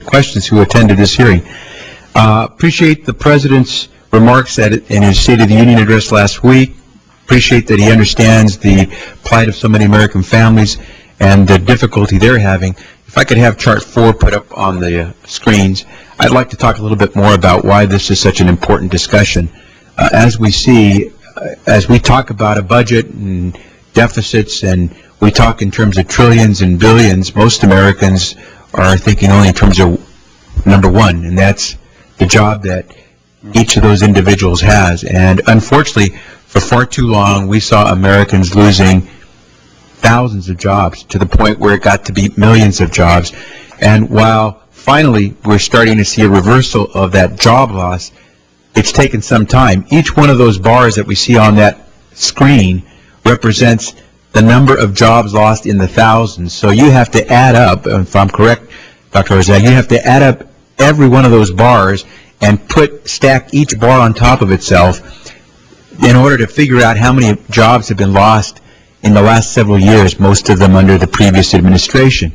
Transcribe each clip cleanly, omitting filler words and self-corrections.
questions who attended this hearing. Appreciate the President's remarks in his State of the Union address last week. Appreciate that he understands the plight of so many American families and the difficulty they're having. If I could have Chart 4 put up on the screens, I'd like to talk a little bit more about why this is such an important discussion. As we see, as we talk about a budget and deficits, and we talk in terms of trillions and billions, most Americans are thinking only in terms of number one, and that's the job that each of those individuals has. And unfortunately, for far too long, we saw Americans losing thousands of jobs to the point where it got to be millions of jobs. And while finally we're starting to see a reversal of that job loss, it's taken some time. Each one of those bars that we see on that screen represents the number of jobs lost in the thousands. So you have to add up, if I'm correct, Dr. Orszag, you have to add up every one of those bars and stack each bar on top of itself in order to figure out how many jobs have been lost in the last several years, most of them under the previous administration.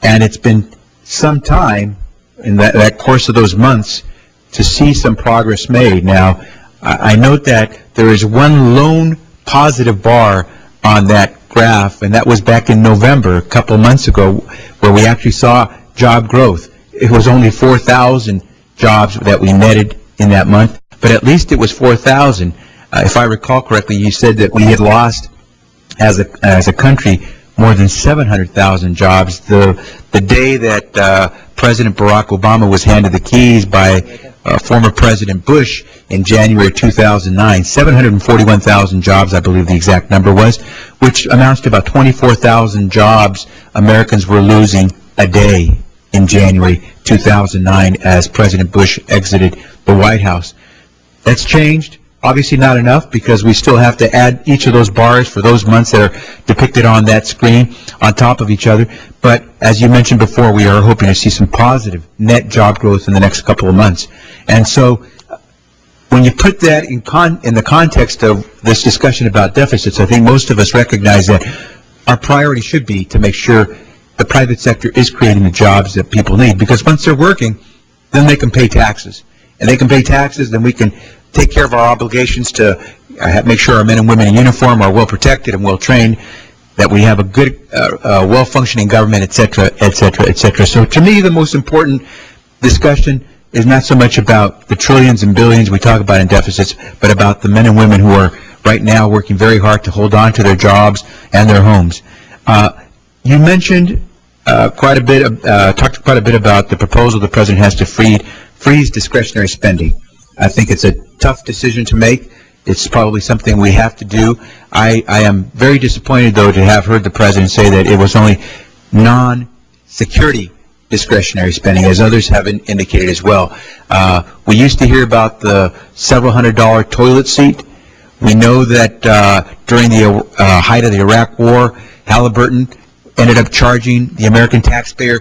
And it's been some time in that course of those months to see some progress made. Now, I note that there is one lone positive bar on that graph, and that was back in November, a couple of months ago, where we actually saw job growth. It was only 4,000 jobs that we netted in that month, but at least it was 4,000. If I recall correctly, you said that we had lost, as a country, more than 700,000 jobs. The day that President Barack Obama was handed the keys by former President Bush in January 2009, 741,000 jobs, I believe the exact number was, which amounts to about 24,000 jobs Americans were losing a day in January 2009 as President Bush exited the White House. That's changed. Obviously not enough, because we still have to add each of those bars for those months that are depicted on that screen on top of each other. But as you mentioned before, we are hoping to see some positive net job growth in the next couple of months. And so when you put that in the context of this discussion about deficits, I think most of us recognize that our priority should be to make sure the private sector is creating the jobs that people need. Because once they're working, then they can pay taxes. And they can pay taxes, then we can take care of our obligations to make sure our men and women in uniform are well protected and well trained, that we have a good, well-functioning government, et cetera, et cetera, et cetera. So to me, the most important discussion is not so much about the trillions and billions we talk about in deficits, but about the men and women who are right now working very hard to hold on to their jobs and their homes. You mentioned talked quite a bit about the proposal the President has to freeze discretionary spending. I think it's a tough decision to make. It's probably something we have to do. I am very disappointed, though, to have heard the President say that it was only non-security discretionary spending, as others have indicated as well. We used to hear about the several $100 toilet seat. We know that during the height of the Iraq War, Halliburton ended up charging the American taxpayer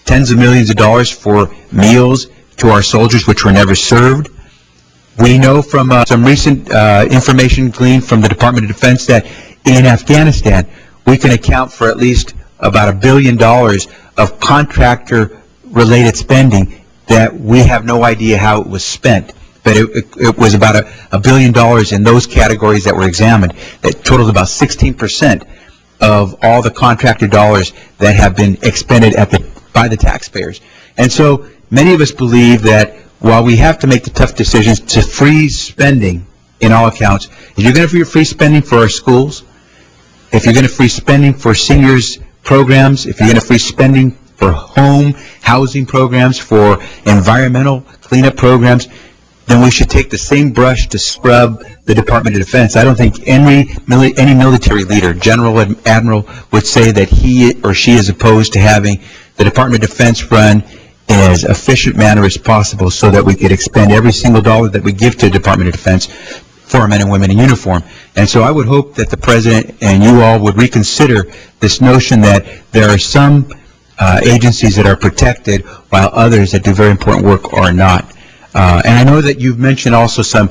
tens of millions of dollars for meals to our soldiers which were never served. We know from some recent information gleaned from the Department of Defense that in Afghanistan, we can account for at least about $1 billion of contractor-related spending that we have no idea how it was spent. But it was about $1 billion in those categories that were examined. That totaled about 16% of all the contractor dollars that have been expended by the taxpayers. And so many of us believe that while we have to make the tough decisions to freeze spending in all accounts, if you're going to freeze spending for our schools, if you're going to freeze spending for seniors programs, if you're going to freeze spending for home housing programs, for environmental cleanup programs, then we should take the same brush to scrub the Department of Defense. I don't think any military leader, general, admiral, would say that he or she is opposed to having the Department of Defense run in as efficient manner as possible so that we could expend every single dollar that we give to the Department of Defense for our men and women in uniform. And so I would hope that the President and you all would reconsider this notion that there are some agencies that are protected while others that do very important work are not. And I know that you've mentioned also some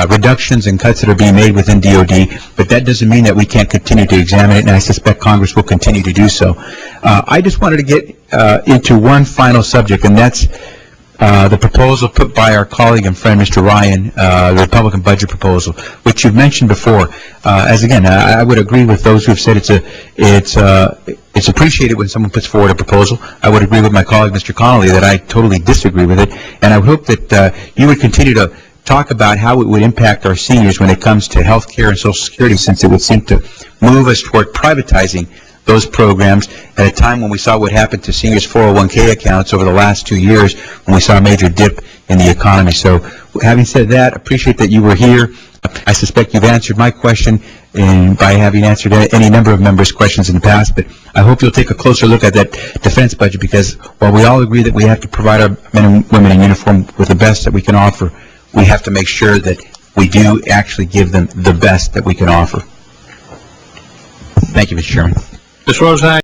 reductions and cuts that are being made within DOD, but that doesn't mean that we can't continue to examine it, and I suspect Congress will continue to do so. I just wanted to get into one final subject, and that's the proposal put by our colleague and friend, Mr. Ryan, the Republican budget proposal, which you've mentioned before. As again, I would agree with those who have said it's appreciated when someone puts forward a proposal. I would agree with my colleague, Mr. Connolly, that I totally disagree with it, and I would hope that you would continue to talk about how it would impact our seniors when it comes to health care and Social Security, since it would seem to move us toward privatizing those programs at a time when we saw what happened to seniors' 401k accounts over the last 2 years, when we saw a major dip in the economy. So having said that, appreciate that you were here. I suspect you've answered my question by having answered any number of members' questions in the past, but I hope you'll take a closer look at that defense budget, because while we all agree that we have to provide our men and women in uniform with the best that we can offer, we have to make sure that we do actually give them the best that we can offer. Thank you, Mr. Chairman. Mr. Orszag.